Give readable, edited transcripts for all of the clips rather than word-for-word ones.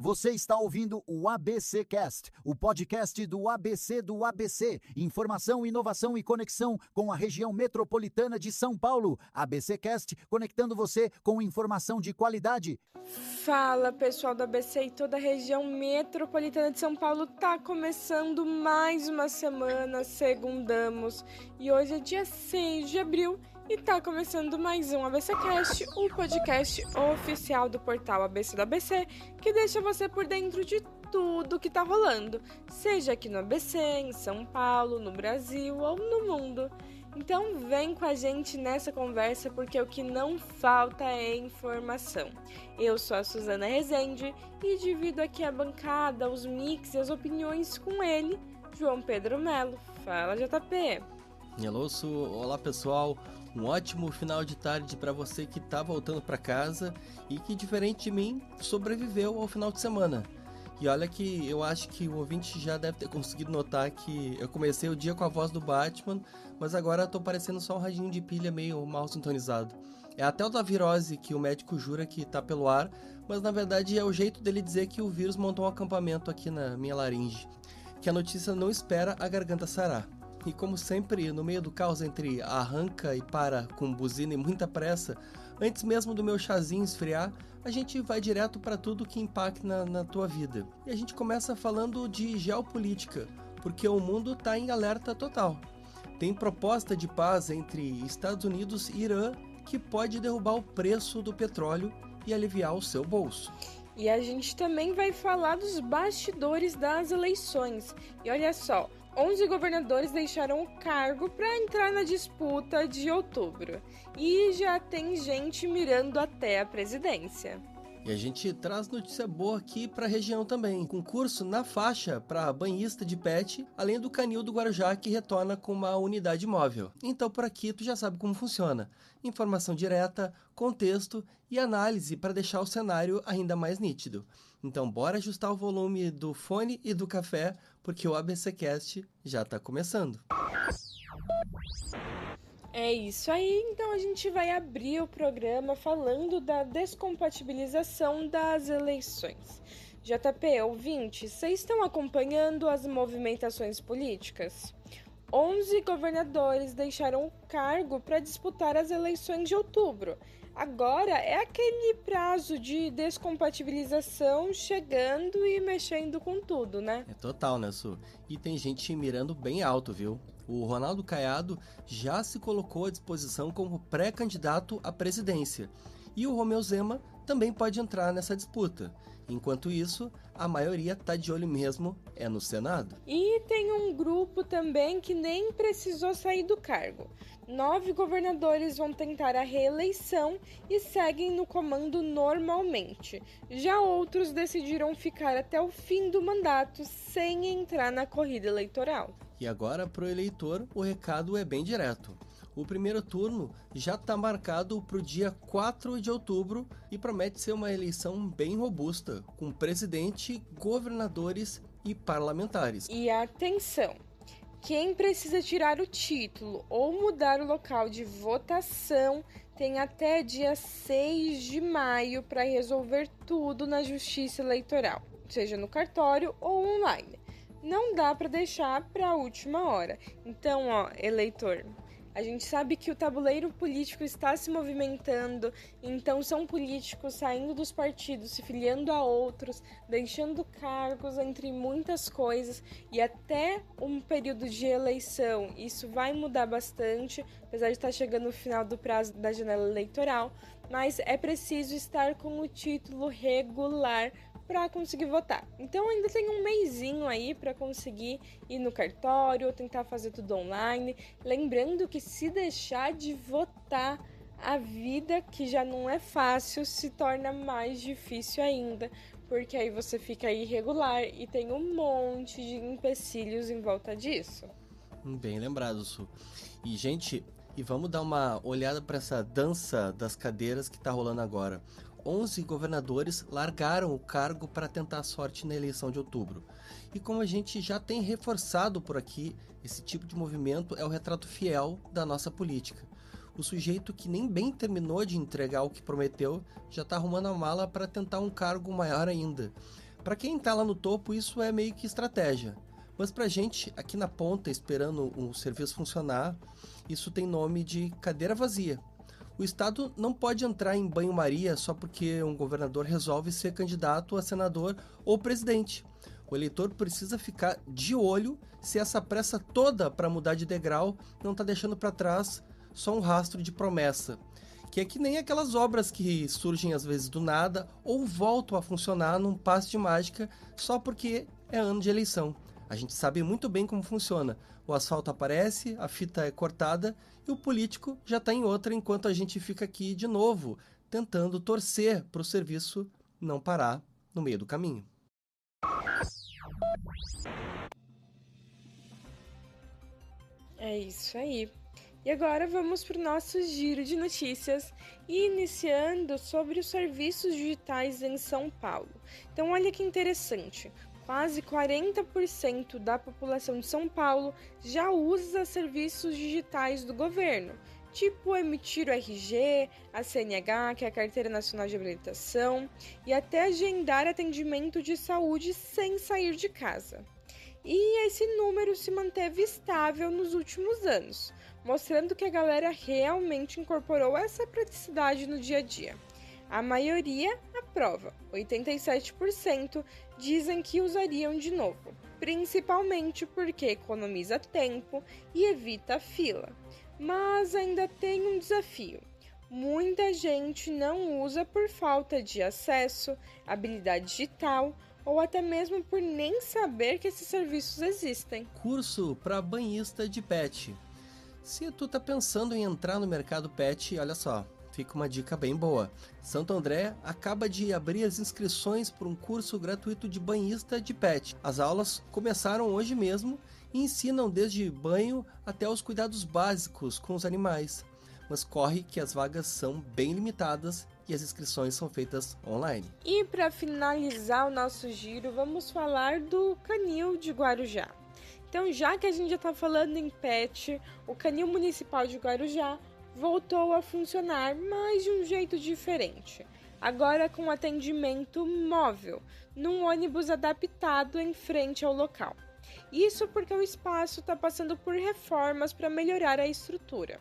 Você está ouvindo o ABC Cast, o podcast do ABC. Informação, inovação e conexão com a região metropolitana de São Paulo. ABC Cast, conectando você com informação de qualidade. Fala, pessoal do ABC e toda a região metropolitana de São Paulo. Tá começando mais uma semana, segundamos. E hoje é dia 6 de abril e tá começando mais um ABC Cast, o podcast oficial do portal ABC do ABC, que deixa você por dentro de tudo que tá rolando, seja aqui no ABC, em São Paulo, no Brasil ou no mundo. Então vem com a gente nessa conversa, porque o que não falta é informação. Eu sou a Suzana Rezende e divido aqui a bancada, os mix e as opiniões com ele, João Pedro Melo. Fala, JP! Hello, Su. Olá, pessoal. Um ótimo final de tarde para você que tá voltando para casa e que, diferente de mim, sobreviveu ao final de semana. E olha que eu acho que o ouvinte já deve ter conseguido notar que eu comecei o dia com a voz do Batman, mas agora tô parecendo só um radinho de pilha meio mal sintonizado. É até o da virose que o médico jura que tá pelo ar, mas na verdade é o jeito dele dizer que o vírus montou um acampamento aqui na minha laringe, que a notícia não espera a garganta sarar. E como sempre, no meio do caos entre arranca e para com buzina e muita pressa, antes mesmo do meu chazinho esfriar, a gente vai direto para tudo que impacta na tua vida. E a gente começa falando de geopolítica, porque o mundo está em alerta total. Tem proposta de paz entre Estados Unidos e Irã que pode derrubar o preço do petróleo e aliviar o seu bolso. E a gente também vai falar dos bastidores das eleições. E olha só, 11 governadores deixaram o cargo para entrar na disputa de outubro. E já tem gente mirando até a presidência. E a gente traz notícia boa aqui para a região também. Concurso na faixa para banhista de pet, além do canil do Guarujá que retorna com uma unidade móvel. Então por aqui tu já sabe como funciona. Informação direta, contexto e análise para deixar o cenário ainda mais nítido. Então bora ajustar o volume do fone e do café, porque o ABCcast já está começando. É isso aí, então a gente vai abrir o programa falando da descompatibilização das eleições. JP, ouvintes, vocês estão acompanhando as movimentações políticas? 11 governadores deixaram o cargo para disputar as eleições de outubro. Agora é aquele prazo de descompatibilização chegando e mexendo com tudo, né? É total, né, Su? E tem gente mirando bem alto, viu? O Ronaldo Caiado já se colocou à disposição como pré-candidato à presidência. E o Romeu Zema também pode entrar nessa disputa. Enquanto isso, a maioria tá de olho mesmo é no Senado. E tem um grupo também que nem precisou sair do cargo. 9 governadores vão tentar a reeleição e seguem no comando normalmente. Já outros decidiram ficar até o fim do mandato sem entrar na corrida eleitoral. E agora, para o eleitor, o recado é bem direto. O primeiro turno já está marcado para o dia 4 de outubro e promete ser uma eleição bem robusta, com presidente, governadores e parlamentares. E atenção! Quem precisa tirar o título ou mudar o local de votação tem até dia 6 de maio para resolver tudo na Justiça Eleitoral, seja no cartório ou online. Não dá para deixar para a última hora. Então, eleitor, a gente sabe que o tabuleiro político está se movimentando, então são políticos saindo dos partidos, se filiando a outros, deixando cargos, entre muitas coisas, e até um período de eleição. Isso vai mudar bastante, apesar de estar chegando no final do prazo da janela eleitoral, mas é preciso estar com o título regular para conseguir votar. Então ainda tem um mesinho aí para conseguir ir no cartório ou tentar fazer tudo online. Lembrando que se deixar de votar, a vida, que já não é fácil, se torna mais difícil ainda, porque aí você fica irregular e tem um monte de empecilhos em volta disso. Bem lembrado, Su. E, gente, vamos dar uma olhada para essa dança das cadeiras que tá rolando agora. 11 governadores largaram o cargo para tentar a sorte na eleição de outubro. E como a gente já tem reforçado por aqui, esse tipo de movimento é o retrato fiel da nossa política. O sujeito que nem bem terminou de entregar o que prometeu já está arrumando a mala para tentar um cargo maior ainda. Para quem está lá no topo, isso é meio que estratégia. Mas para a gente, aqui na ponta, esperando o serviço funcionar, isso tem nome de cadeira vazia. O Estado não pode entrar em banho-maria só porque um governador resolve ser candidato a senador ou presidente. O eleitor precisa ficar de olho se essa pressa toda para mudar de degrau não está deixando para trás só um rastro de promessa. Que é que nem aquelas obras que surgem às vezes do nada ou voltam a funcionar num passe de mágica só porque é ano de eleição. A gente sabe muito bem como funciona. O asfalto aparece, a fita é cortada e o político já está em outra enquanto a gente fica aqui de novo, tentando torcer para o serviço não parar no meio do caminho. É isso aí. E agora vamos para o nosso giro de notícias, iniciando sobre os serviços digitais em São Paulo. Então olha que interessante. Quase 40% da população de São Paulo já usa serviços digitais do governo, tipo emitir o RG, a CNH, que é a Carteira Nacional de Habilitação, e até agendar atendimento de saúde sem sair de casa. E esse número se manteve estável nos últimos anos, mostrando que a galera realmente incorporou essa praticidade no dia a dia. A maioria aprova, 87% dizem que usariam de novo, principalmente porque economiza tempo e evita a fila. Mas ainda tem um desafio. Muita gente não usa por falta de acesso, habilidade digital ou até mesmo por nem saber que esses serviços existem. Curso para banhista de pet. Se tu tá pensando em entrar no mercado pet, olha só, fica uma dica bem boa. Santo André acaba de abrir as inscrições para um curso gratuito de banhista de pet. As aulas começaram hoje mesmo e ensinam desde banho até os cuidados básicos com os animais. Mas corre que as vagas são bem limitadas e as inscrições são feitas online. E para finalizar o nosso giro, vamos falar do Canil de Guarujá. Então, já que a gente já está falando em pet, o Canil Municipal de Guarujá voltou a funcionar, mas de um jeito diferente. Agora com atendimento móvel, num ônibus adaptado em frente ao local. Isso porque o espaço está passando por reformas para melhorar a estrutura.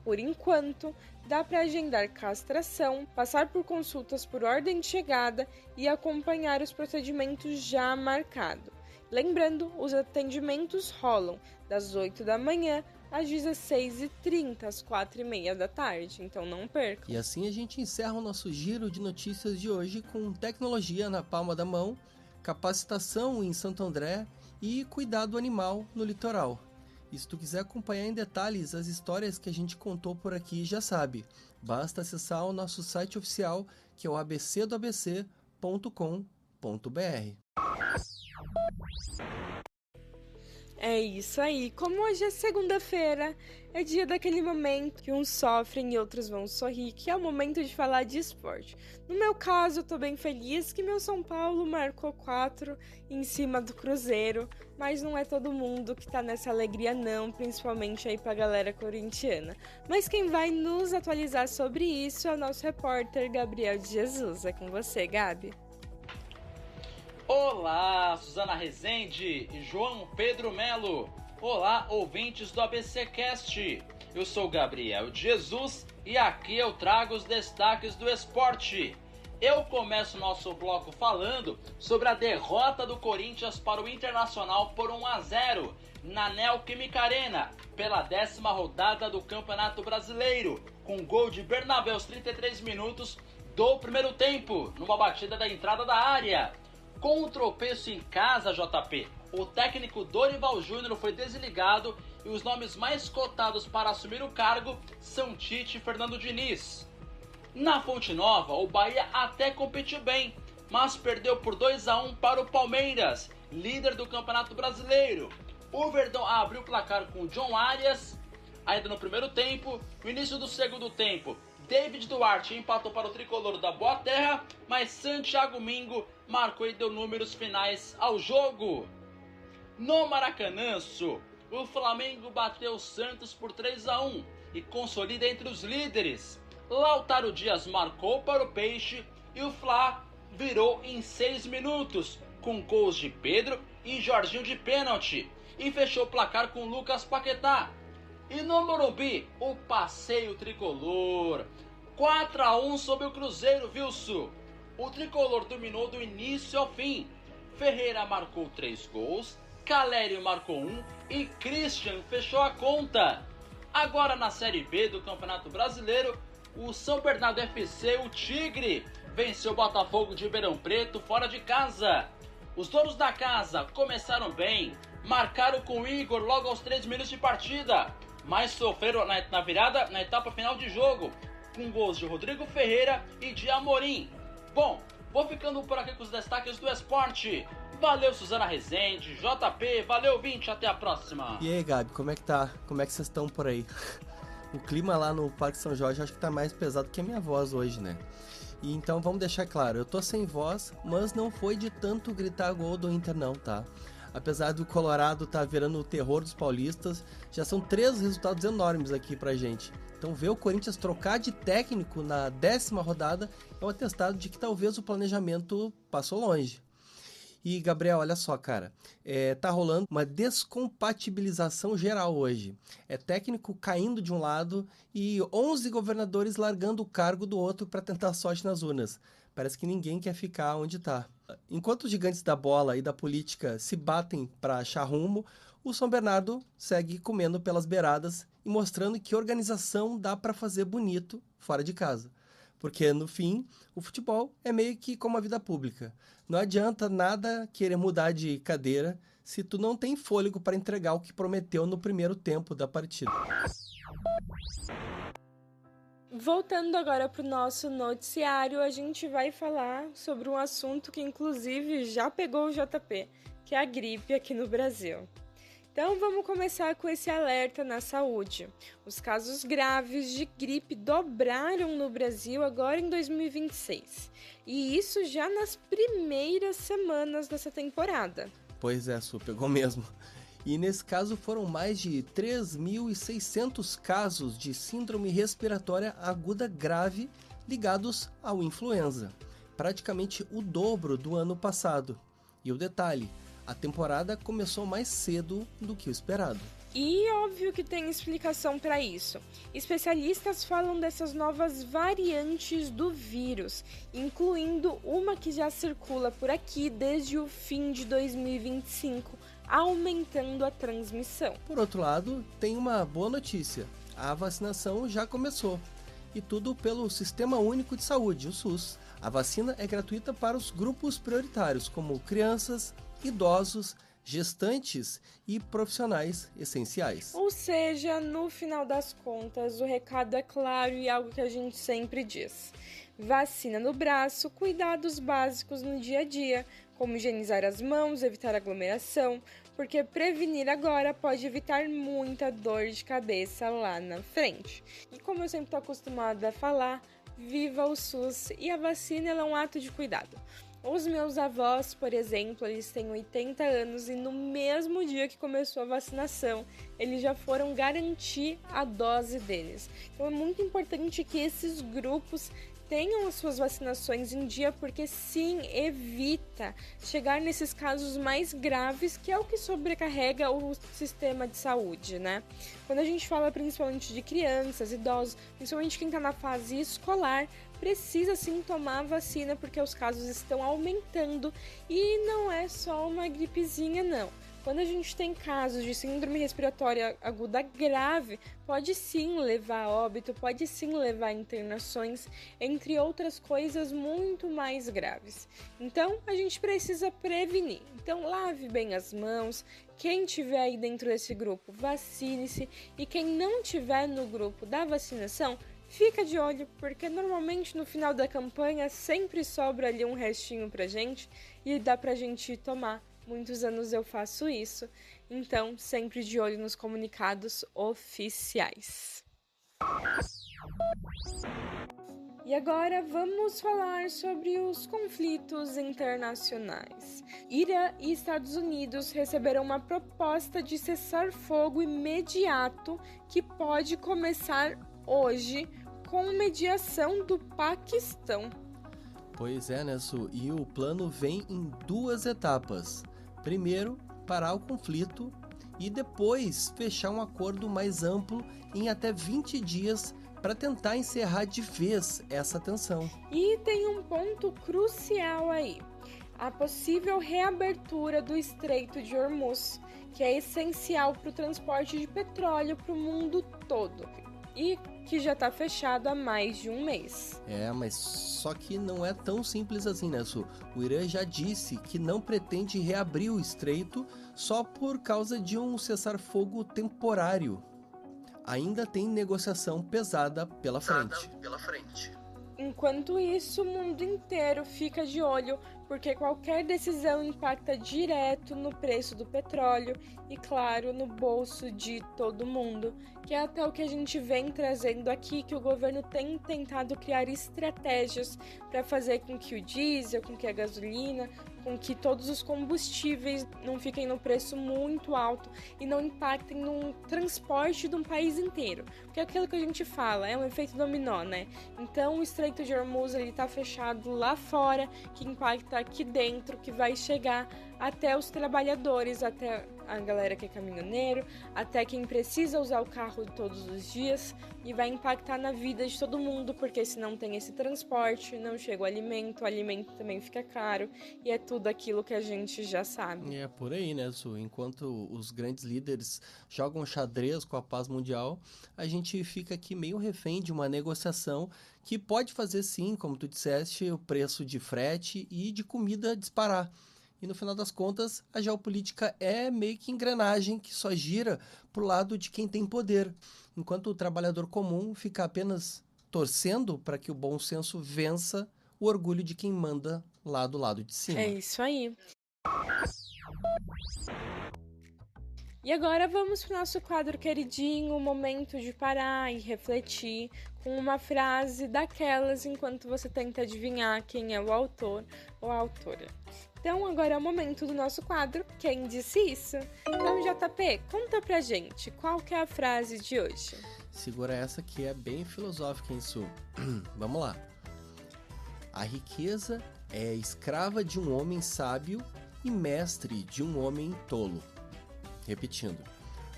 Por enquanto, dá para agendar castração, passar por consultas por ordem de chegada e acompanhar os procedimentos já marcados. Lembrando, os atendimentos rolam das 8 da manhã às 16h30, às 4h30 da tarde, então não percam. E assim a gente encerra o nosso giro de notícias de hoje com tecnologia na palma da mão, capacitação em Santo André e cuidado animal no litoral. E se tu quiser acompanhar em detalhes as histórias que a gente contou por aqui, já sabe, basta acessar o nosso site oficial, que é o abcdoabc.com.br. É isso aí. Como hoje é segunda-feira, é dia daquele momento que uns sofrem e outros vão sorrir, que é o momento de falar de esporte. No meu caso, eu tô bem feliz que meu São Paulo marcou 4 em cima do Cruzeiro, mas não é todo mundo que tá nessa alegria não, principalmente aí pra galera corintiana. Mas quem vai nos atualizar sobre isso é o nosso repórter Gabriel de Jesus. É com você, Gabi. Olá, Suzana Rezende e João Pedro Melo. Olá, ouvintes do ABCcast. Eu sou Gabriel de Jesus e aqui eu trago os destaques do esporte. Eu começo nosso bloco falando sobre a derrota do Corinthians para o Internacional por 1-0 na Neoquímica Arena pela 10ª rodada do Campeonato Brasileiro, com gol de Bernabé aos 33 minutos do primeiro tempo, numa batida da entrada da área. Com um tropeço em casa, JP, o técnico Dorival Júnior foi desligado e os nomes mais cotados para assumir o cargo são Tite e Fernando Diniz. Na Fonte Nova, o Bahia até competiu bem, mas perdeu por 2-1 para o Palmeiras, líder do Campeonato Brasileiro. O Verdão abriu o placar com John Arias, ainda no primeiro tempo. No início do segundo tempo, David Duarte empatou para o tricolor da Boa Terra, mas Santiago Mingo marcou e deu números finais ao jogo. No Maracanã-Sul, o Flamengo bateu o Santos por 3-1 e consolida entre os líderes. Lautaro Dias marcou para o Peixe e o Fla virou em 6 minutos, com gols de Pedro e Jorginho de pênalti, e fechou o placar com Lucas Paquetá. E no Morumbi, o passeio tricolor, 4-1 sobre o Cruzeiro, Wilson. O tricolor dominou do início ao fim. Ferreira marcou 3 gols, Calério marcou 1 e Christian fechou a conta. Agora na Série B do Campeonato Brasileiro, o São Bernardo FC, o Tigre, venceu o Botafogo de Ribeirão Preto fora de casa. Os donos da casa começaram bem, marcaram com o Igor logo aos 3 minutos de partida, mas sofreram na virada na etapa final de jogo, com gols de Rodrigo Ferreira e de Amorim. Bom, vou ficando por aqui com os destaques do esporte. Valeu, Suzana Rezende, JP, valeu, 20, até a próxima. E aí, Gabi, como é que tá? Como é que vocês estão por aí? O clima lá no Parque São Jorge acho que tá mais pesado que a minha voz hoje, né? E então vamos deixar claro, eu tô sem voz, mas não foi de tanto gritar gol do Inter não, tá? Apesar do Colorado tá virando o terror dos paulistas, já são 3 resultados enormes aqui pra gente. Então ver o Corinthians trocar de técnico na 10ª rodada é um atestado de que talvez o planejamento passou longe. E Gabriel, olha só, cara, tá rolando uma descompatibilização geral hoje. É técnico caindo de um lado e 11 governadores largando o cargo do outro para tentar sorte nas urnas. Parece que ninguém quer ficar onde tá. Enquanto os gigantes da bola e da política se batem para achar rumo, o São Bernardo segue comendo pelas beiradas e mostrando que organização dá para fazer bonito fora de casa. Porque, no fim, o futebol é meio que como a vida pública. Não adianta nada querer mudar de cadeira se tu não tem fôlego para entregar o que prometeu no primeiro tempo da partida. Voltando agora para o nosso noticiário, a gente vai falar sobre um assunto que inclusive já pegou o JP, que é a gripe aqui no Brasil. Então vamos começar com esse alerta na saúde. Os casos graves de gripe dobraram no Brasil agora em 2026. E isso já nas primeiras semanas dessa temporada. Pois é, Su, pegou mesmo. E nesse caso foram mais de 3.600 casos de síndrome respiratória aguda grave ligados ao influenza. Praticamente o dobro do ano passado. E o detalhe, a temporada começou mais cedo do que o esperado. E óbvio que tem explicação para isso. Especialistas falam dessas novas variantes do vírus, incluindo uma que já circula por aqui desde o fim de 2025, aumentando a transmissão. Por outro lado, tem uma boa notícia. A vacinação já começou. E tudo pelo Sistema Único de Saúde, o SUS. A vacina é gratuita para os grupos prioritários, como crianças, idosos, gestantes e profissionais essenciais. Ou seja, no final das contas, o recado é claro e algo que a gente sempre diz. Vacina no braço, cuidados básicos no dia a dia, como higienizar as mãos, evitar aglomeração, porque prevenir agora pode evitar muita dor de cabeça lá na frente. E como eu sempre estou acostumada a falar, viva o SUS e a vacina é um ato de cuidado. Os meus avós, por exemplo, eles têm 80 anos e no mesmo dia que começou a vacinação, eles já foram garantir a dose deles. Então é muito importante que esses grupos tenham as suas vacinações em dia, porque sim, evita chegar nesses casos mais graves, que é o que sobrecarrega o sistema de saúde, né? Quando a gente fala principalmente de crianças, idosos, principalmente quem está na fase escolar, precisa sim tomar a vacina, porque os casos estão aumentando e não é só uma gripezinha, não. Quando a gente tem casos de síndrome respiratória aguda grave, pode sim levar a óbito, pode sim levar a internações, entre outras coisas muito mais graves. Então, a gente precisa prevenir. Então, lave bem as mãos. Quem tiver aí dentro desse grupo, vacine-se. E quem não tiver no grupo da vacinação, fica de olho, porque normalmente no final da campanha sempre sobra ali um restinho pra gente e dá pra gente tomar. Muitos anos eu faço isso, então sempre de olho nos comunicados oficiais. E agora vamos falar sobre os conflitos internacionais. Irã e Estados Unidos receberam uma proposta de cessar-fogo imediato que pode começar hoje com mediação do Paquistão. Pois é, né, Su? E o plano vem em 2 etapas. Primeiro, parar o conflito e depois fechar um acordo mais amplo em até 20 dias para tentar encerrar de vez essa tensão. E tem um ponto crucial aí: a possível reabertura do Estreito de Hormuz, que é essencial para o transporte de petróleo para o mundo todo e que já está fechado há mais de um mês. Mas só que não é tão simples assim, né, Su? O Irã já disse que não pretende reabrir o estreito só por causa de um cessar-fogo temporário. Ainda tem negociação pesada pela frente. Enquanto isso, o mundo inteiro fica de olho, porque qualquer decisão impacta direto no preço do petróleo e, claro, no bolso de todo mundo, que é até o que a gente vem trazendo aqui, que o governo tem tentado criar estratégias para fazer com que o diesel, com que a gasolina, com que todos os combustíveis não fiquem no preço muito alto e não impactem no transporte de um país inteiro. Porque é aquilo que a gente fala, é um efeito dominó, né? Então o Estreito de Hormuz ele tá fechado lá fora, que impacta aqui dentro, que vai chegar até os trabalhadores, até a galera que é caminhoneiro, até quem precisa usar o carro todos os dias, e vai impactar na vida de todo mundo, porque se não tem esse transporte, não chega o alimento também fica caro, e é tudo aquilo que a gente já sabe. É por aí, né, Su? Enquanto os grandes líderes jogam xadrez com a paz mundial, a gente fica aqui meio refém de uma negociação que pode fazer sim, como tu disseste, o preço de frete e de comida disparar. E no final das contas, a geopolítica é meio que engrenagem que só gira pro lado de quem tem poder, enquanto o trabalhador comum fica apenas torcendo para que o bom senso vença o orgulho de quem manda lá do lado de cima. É isso aí. E agora vamos para o nosso quadro queridinho, o momento de parar e refletir com uma frase daquelas enquanto você tenta adivinhar quem é o autor ou a autora. Então agora é o momento do nosso quadro Quem Disse Isso? Então JP, conta pra gente, qual que é a frase de hoje? Segura essa que é bem filosófica, hein, Su? Vamos lá. A riqueza é escrava de um homem sábio e mestre de um homem tolo. Repetindo.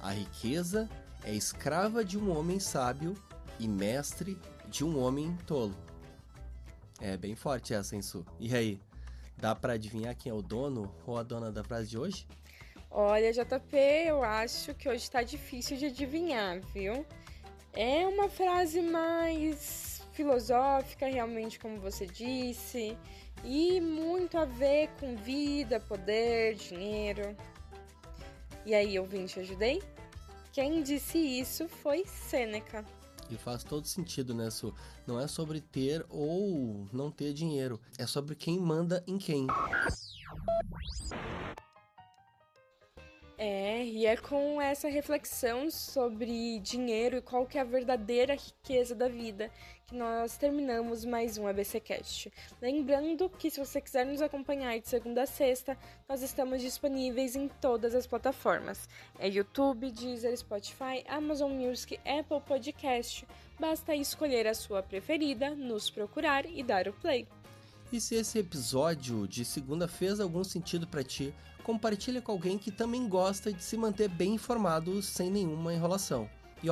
A riqueza é escrava de um homem sábio e mestre de um homem tolo. É bem forte essa, hein, Su? E aí? Dá pra adivinhar quem é o dono ou a dona da frase de hoje? Olha, JP, eu acho que hoje tá difícil de adivinhar, viu? É uma frase mais filosófica, realmente, como você disse, e muito a ver com vida, poder, dinheiro. E aí, ouvinte, ajudei? Quem disse isso foi Sêneca. E faz todo sentido, né, Su? Não é sobre ter ou não ter dinheiro, é sobre quem manda em quem. E é com essa reflexão sobre dinheiro e qual que é a verdadeira riqueza da vida que nós terminamos mais um ABCcast. Lembrando que se você quiser nos acompanhar de segunda a sexta, nós estamos disponíveis em todas as plataformas. É YouTube, Deezer, Spotify, Amazon Music, Apple Podcast. Basta escolher a sua preferida, nos procurar e dar o play. E se esse episódio de segunda fez algum sentido pra ti, compartilha com alguém que também gosta de se manter bem informado sem nenhuma enrolação. E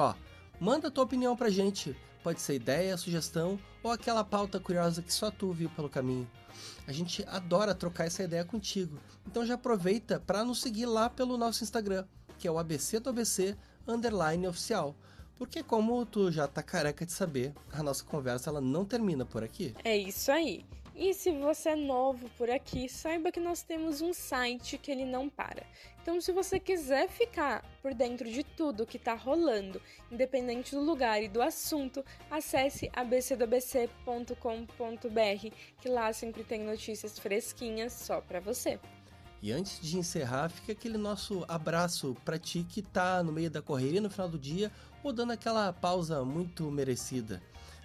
manda tua opinião pra gente. Pode ser ideia, sugestão ou aquela pauta curiosa que só tu viu pelo caminho. A gente adora trocar essa ideia contigo. Então já aproveita para nos seguir lá pelo nosso Instagram, que é o ABC do ABC _oficial. Porque como tu já tá careca de saber, a nossa conversa ela não termina por aqui. É isso aí. E se você é novo por aqui, saiba que nós temos um site que ele não para. Então, se você quiser ficar por dentro de tudo que está rolando, independente do lugar e do assunto, acesse abcdoabc.com.br, que lá sempre tem notícias fresquinhas só para você. E antes de encerrar, fica aquele nosso abraço para ti que tá no meio da correria no final do dia ou dando aquela pausa muito merecida.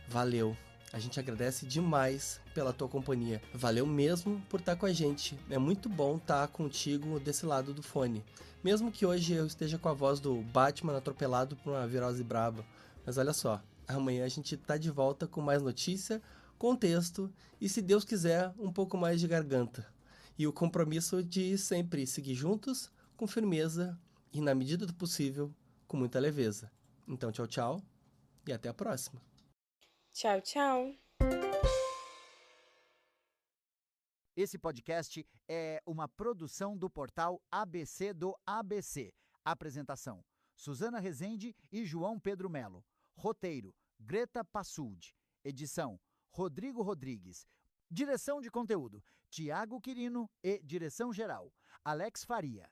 Valeu! A gente agradece demais pela tua companhia. Valeu mesmo por estar com a gente. É muito bom estar contigo desse lado do fone. Mesmo que hoje eu esteja com a voz do Batman atropelado por uma virose braba. Mas olha só, amanhã a gente tá de volta com mais notícia, contexto e, se Deus quiser, um pouco mais de garganta. E o compromisso de sempre seguir juntos, com firmeza e, na medida do possível, com muita leveza. Então, tchau, tchau e até a próxima. Tchau, tchau. Esse podcast é uma produção do portal ABC do ABC. Apresentação: Suzana Rezende e João Pedro Melo. Roteiro: Greta Passuldi. Edição: Rodrigo Rodrigues. Direção de conteúdo: Tiago Quirino e direção geral: Alex Faria.